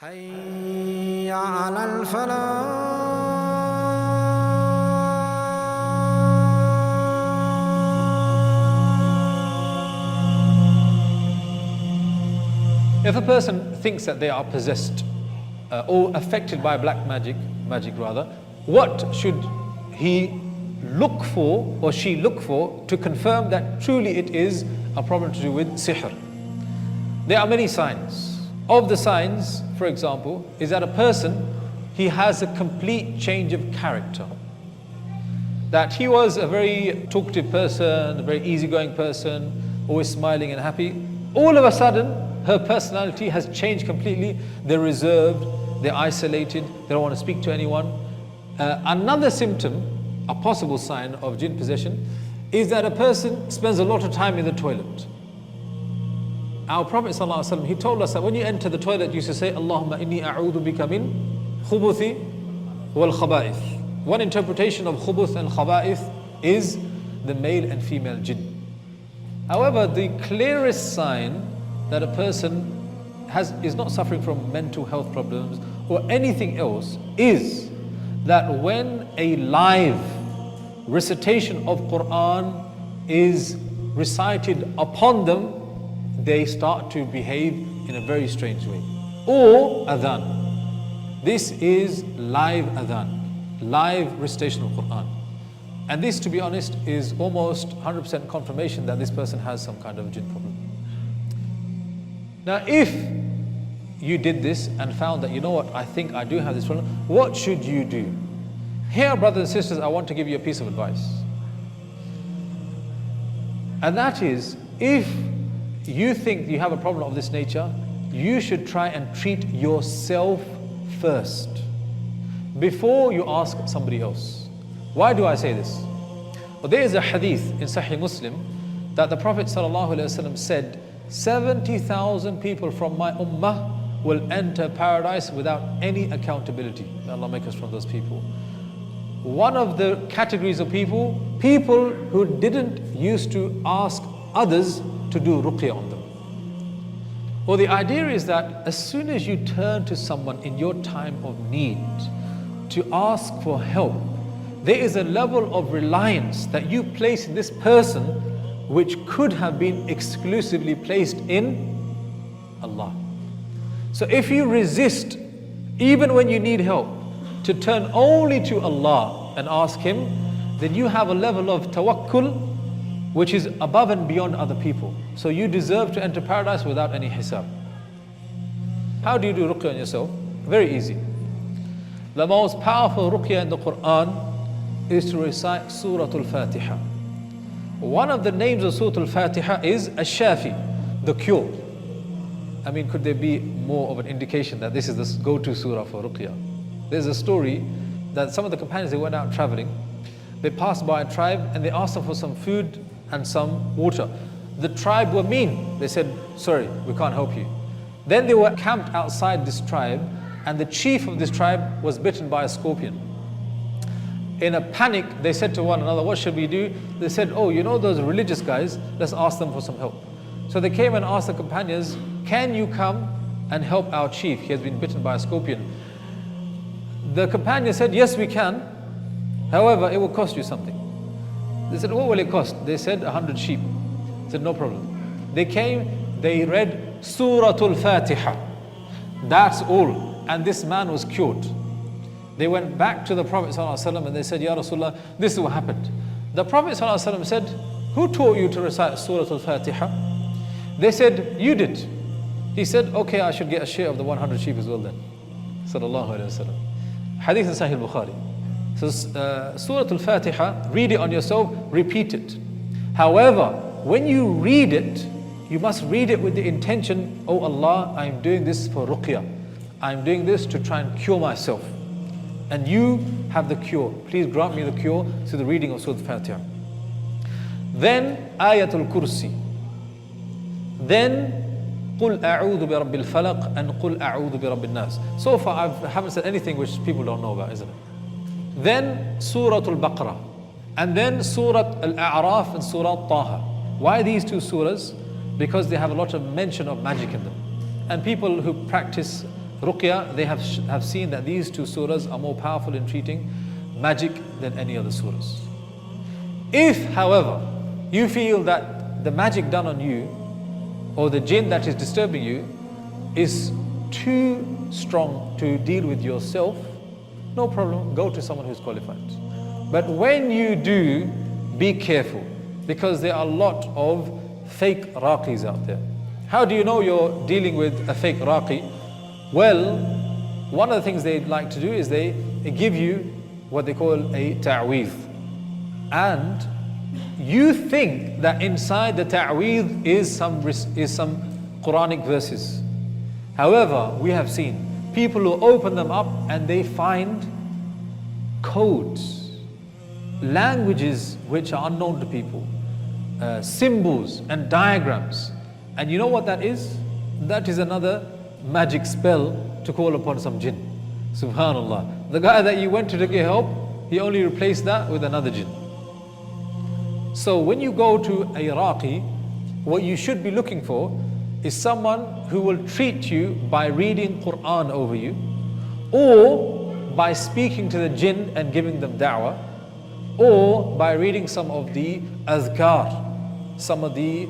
حي على الفلاح. If a person thinks that they are possessed or affected by black magic rather, what should he look for or she look for to confirm that truly it is a problem to do with sihr? There are many signs. Of the signs, for example, is that a person, he has a complete change of character. That he was a very talkative person, a very easygoing person, always smiling and happy. All of a sudden, her personality has changed completely. They're reserved, they're isolated, they don't want to speak to anyone. Another symptom, a possible sign of jinn possession, is that a person spends a lot of time in the toilet. Our Prophet ﷺ, he told us that when you enter the toilet, you should say, Allahumma inni a'udhu bika min khubuthi wal khaba'ith. One interpretation of khubuth and khaba'ith is the male and female jinn. However, the clearest sign that a person is not suffering from mental health problems or anything else is that when a live recitation of Quran is recited upon them, they start to behave in a very strange way. Or adhan. This is live adhan, live recitation of Quran. And this, to be honest, is almost 100% confirmation that this person has some kind of jinn problem. Now, if you did this and found that, you know what, I think I do have this problem, what should you do? Here, brothers and sisters, I want to give you a piece of advice. And that is, if you think you have a problem of this nature, you should try and treat yourself first before you ask somebody else. Why do I say this? Well, there is a hadith in Sahih Muslim that the Prophet ﷺ said, 70,000 people from my ummah will enter paradise without any accountability. May Allah make us from those people. One of the categories of people who didn't used to ask others to do ruqya on them. Well, the idea is that as soon as you turn to someone in your time of need to ask for help, there is a level of reliance that you place in this person which could have been exclusively placed in Allah. So if you resist, even when you need help, to turn only to Allah and ask Him, then you have a level of tawakkul which is above and beyond other people. So you deserve to enter paradise without any hisab. How do you do ruqya on yourself? Very easy. The most powerful ruqya in the Quran is to recite Surah Al-Fatiha. One of the names of Surah Al-Fatiha is Ash-Shafi, the cure. I mean, could there be more of an indication that this is the go-to surah for ruqya? There's a story that some of the companions, they went out traveling. They passed by a tribe and they asked them for some food and some water. The tribe were mean. They said, sorry, we can't help you. Then they were camped outside this tribe and the chief of this tribe was bitten by a scorpion. In a panic, they said to one another, what should we do? They said, oh, you know those religious guys, let's ask them for some help. So they came and asked the companions, can you come and help our chief? He has been bitten by a scorpion. The companion said, yes, we can. However, it will cost you something. They said, what will it cost? They said, 100 sheep. They said, no problem. They came, they read Surah Al-Fatiha. That's all. And this man was cured. They went back to the Prophet ﷺ and they said, Ya Rasulullah, this is what happened. The Prophet ﷺ said, who taught you to recite Surah Al-Fatiha? They said, you did. He said, okay, I should get a share of the 100 sheep as well then. Sallallahu Alaihi Wasallam. Hadith in Sahih Bukhari. So Surah Al-Fatiha, read it on yourself, repeat it. However, when you read it, you must read it with the intention, oh Allah, I'm doing this for ruqya. I'm doing this to try and cure myself. And you have the cure. Please grant me the cure through the reading of Surah Al-Fatiha. Then Ayatul Kursi. Then قُلْ أَعُوذُ بِرَبِّ الْفَلَقِ and قُلْ أَعُوذُ بِرَبِّ النَّاسِ. So far I haven't said anything which people don't know about, isn't it? Then Surah Al-Baqarah. And then Surah Al-A'raf and Surah Taha. Why these two surahs? Because they have a lot of mention of magic in them. And people who practice Ruqya, they have seen that these two surahs are more powerful in treating magic than any other surahs. If, however, you feel that the magic done on you or the jinn that is disturbing you is too strong to deal with yourself, no problem, go to someone who's qualified. But when you do, be careful, because there are a lot of fake raqis out there. How do you know you're dealing with a fake raqi? Well, one of the things they like to do is they give you what they call a ta'weez. And you think that inside the ta'weez is some Quranic verses. However, we have seen people who open them up and they find codes, languages which are unknown to people, symbols and diagrams. And you know what that is? That is another magic spell to call upon some jinn. Subhanallah. The guy that you went to get help, he only replaced that with another jinn. So when you go to a raqi, what you should be looking for is someone who will treat you by reading Quran over you, or by speaking to the jinn and giving them da'wah, or by reading some of the azkar, some of the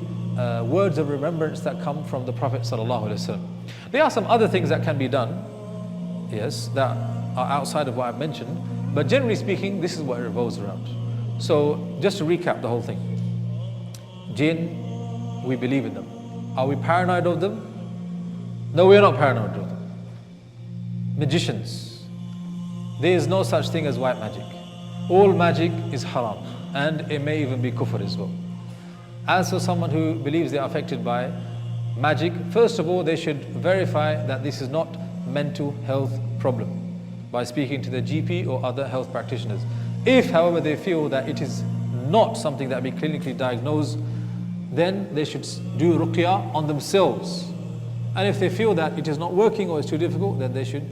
words of remembrance that come from the Prophet ﷺ. There are some other things that can be done, yes, that are outside of what I've mentioned, but generally speaking, this is what it revolves around. So just to recap the whole thing. Jinn, we believe in them. Are we paranoid of them? No, we are not paranoid of them. Magicians, there is no such thing as white magic. All magic is haram, and it may even be kufr as well. As for someone who believes they are affected by magic, first of all, they should verify that this is not mental health problem by speaking to the GP or other health practitioners. If, however, they feel that it is not something that be clinically diagnosed, then they should do ruqya on themselves. And if they feel that it is not working or it's too difficult, then they should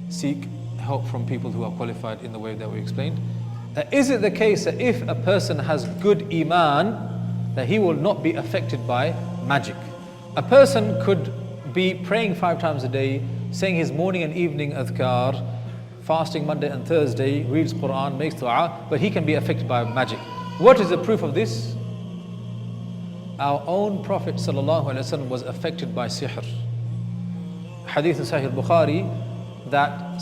seek help from people who are qualified in the way that we explained. Is it the case that if a person has good iman, that he will not be affected by magic? A person could be praying 5 times a day, saying his morning and evening adhkar, fasting Monday and Thursday, reads Quran, makes dua, but he can be affected by magic. What is the proof of this? Our own Prophet ﷺ was affected by sihr. Hadith in Sahih al-Bukhari that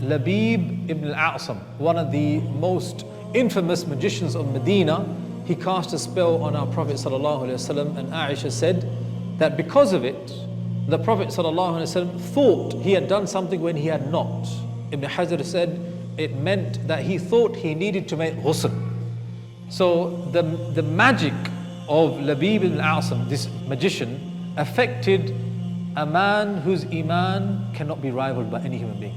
Labib ibn al-A'sam, one of the most infamous magicians of Medina, he cast a spell on our Prophet ﷺ, and Aisha said that because of it, the Prophet ﷺ thought he had done something when he had not. Ibn Hajar said it meant that he thought he needed to make ghusl. So the magic of Labib ibn al-A'sam, this magician, affected a man whose iman cannot be rivaled by any human being.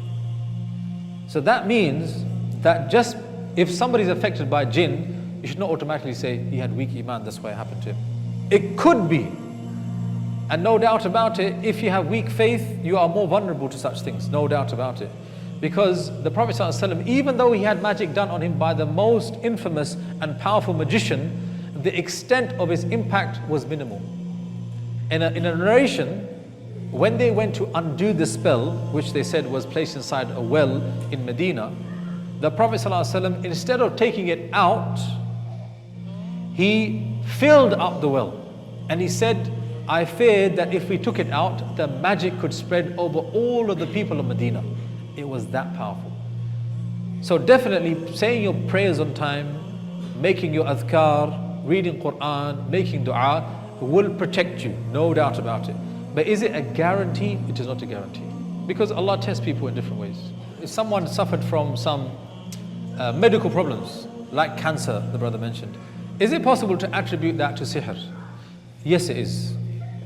So that means that just if somebody is affected by jinn, you should not automatically say he had weak iman, that's why it happened to him. It could be. And no doubt about it, if you have weak faith, you are more vulnerable to such things, no doubt about it. Because the Prophet ﷺ, even though he had magic done on him by the most infamous and powerful magician, the extent of his impact was minimal. In a narration, when they went to undo the spell, which they said was placed inside a well in Medina, the Prophet ﷺ, instead of taking it out, he filled up the well. And he said, I feared that if we took it out, the magic could spread over all of the people of Medina. It was that powerful. So definitely saying your prayers on time, making your adhkar, reading Quran, making dua will protect you, no doubt about it. But is it a guarantee? It is not a guarantee. Because Allah tests people in different ways. If someone suffered from some medical problems, like cancer, the brother mentioned, is it possible to attribute that to sihr? Yes, it is.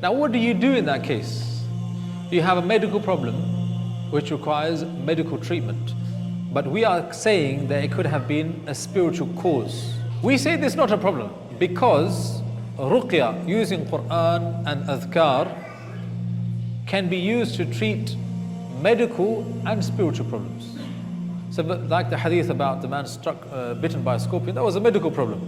Now what do you do in that case? You have a medical problem which requires medical treatment, but we are saying that it could have been a spiritual cause. We say this is not a problem because ruqya, using Quran and adhkar, can be used to treat medical and spiritual problems. So like the hadith about the man bitten by a scorpion, that was a medical problem.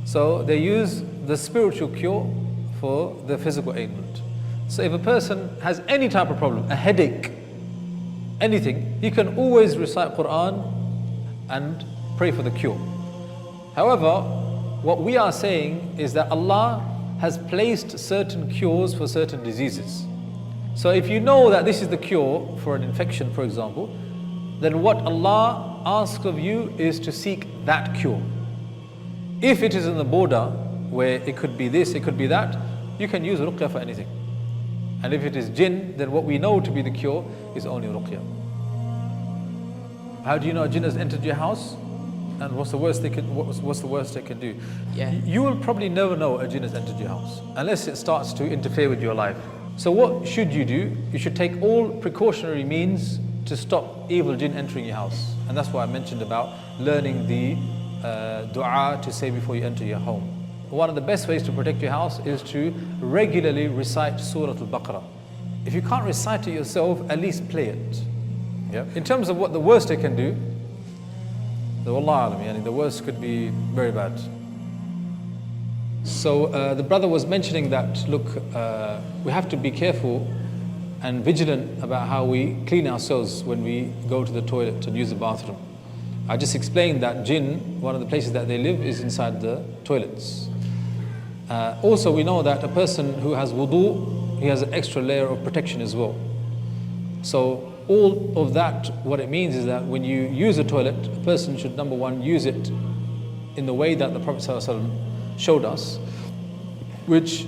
So they use the spiritual cure for the physical ailment. So if a person has any type of problem, a headache, anything, he can always recite Quran and pray for the cure. However, what we are saying is that Allah has placed certain cures for certain diseases. So if you know that this is the cure for an infection, for example, then what Allah asks of you is to seek that cure. If it is in the border where it could be this, it could be that, you can use ruqya for anything. And if it is jinn, then what we know to be the cure is only ruqya. How do you know a jinn has entered your house? And what's the worst they can do? Yeah. You will probably never know a jinn has entered your house unless it starts to interfere with your life. So what should you do? You should take all precautionary means to stop evil jinn entering your house. And that's why I mentioned about learning the dua to say before you enter your home. One of the best ways to protect your house is to regularly recite Surah Al-Baqarah. If you can't recite it yourself, at least play it. Yeah? In terms of what the worst they can do, the worst could be very bad. So the brother was mentioning that, look, we have to be careful and vigilant about how we clean ourselves when we go to the toilet and use the bathroom. I just explained that jinn, one of the places that they live is inside the toilets. Also, we know that a person who has wudu, he has an extra layer of protection as well. So all of that, what it means is that when you use a toilet, a person should, number one, use it in the way that the Prophet ﷺ showed us, which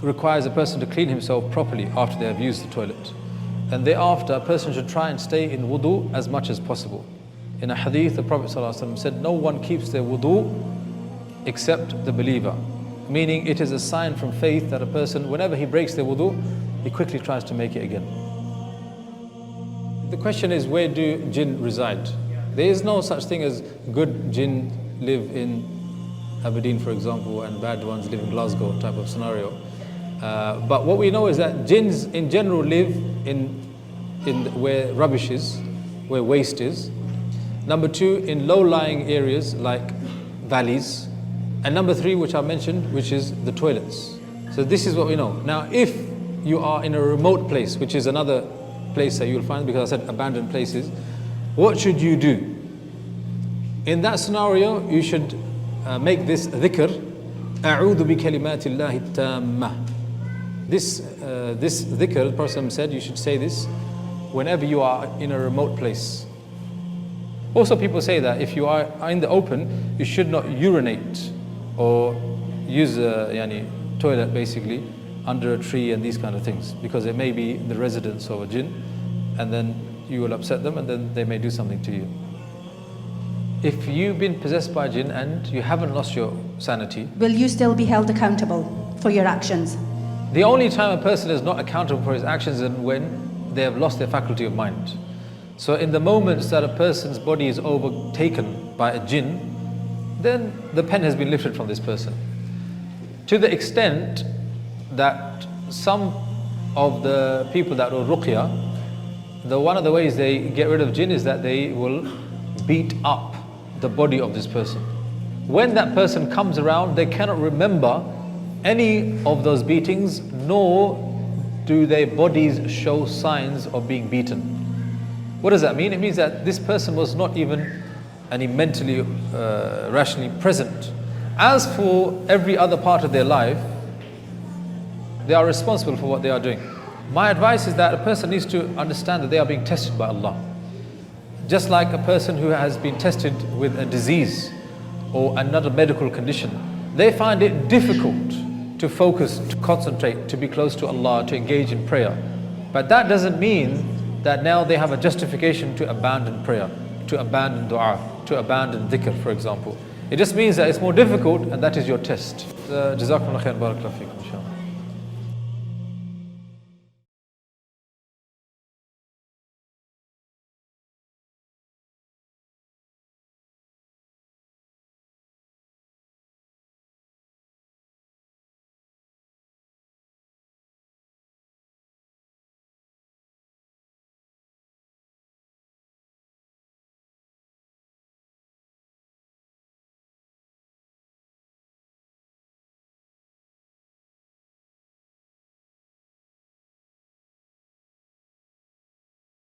requires a person to clean himself properly after they have used the toilet. And thereafter, a person should try and stay in wudu as much as possible. In a hadith, the Prophet ﷺ said, no one keeps their wudu except the believer. Meaning it is a sign from faith that a person, whenever he breaks their wudu, he quickly tries to make it again. The question is, where do jinn reside? There is no such thing as good jinn live in Aberdeen, for example, and bad ones live in Glasgow type of scenario. But what we know is that jinns in general live in where rubbish is, where waste is. Number two, in low-lying areas like valleys. And number three, which I mentioned, which is the toilets. So this is what we know. Now, if you are in a remote place, which is another place that you'll find, because I said abandoned places, what should you do? In that scenario, you should make this dhikr, أعوذ بكلمات الله التامة. This dhikr, the Prophet said, you should say this whenever you are in a remote place. Also, people say that if you are in the open, you should not urinate or use a toilet basically under a tree and these kind of things, because it may be the residence of a jinn, and then you will upset them, and then they may do something to you. If you've been possessed by a jinn and you haven't lost your sanity, will you still be held accountable for your actions? The only time a person is not accountable for his actions is when they have lost their faculty of mind. So in the moments that a person's body is overtaken by a jinn, then the pen has been lifted from this person. To the extent that some of the people that do ruqya, one of the ways they get rid of jinn is that they will beat up the body of this person. When that person comes around, they cannot remember any of those beatings, nor do their bodies show signs of being beaten. What does that mean? It means that this person was not even mentally, rationally present. As for every other part of their life, they are responsible for what they are doing. My advice is that a person needs to understand that they are being tested by Allah. Just like a person who has been tested with a disease or another medical condition, they find it difficult to focus, to concentrate, to be close to Allah, to engage in prayer. But that doesn't mean that now they have a justification to abandon prayer, to abandon dua, to abandon dhikr, for example. It just means that it's more difficult, and that is your test. Jazakumullah khair, barakallahu feekum, inshallah.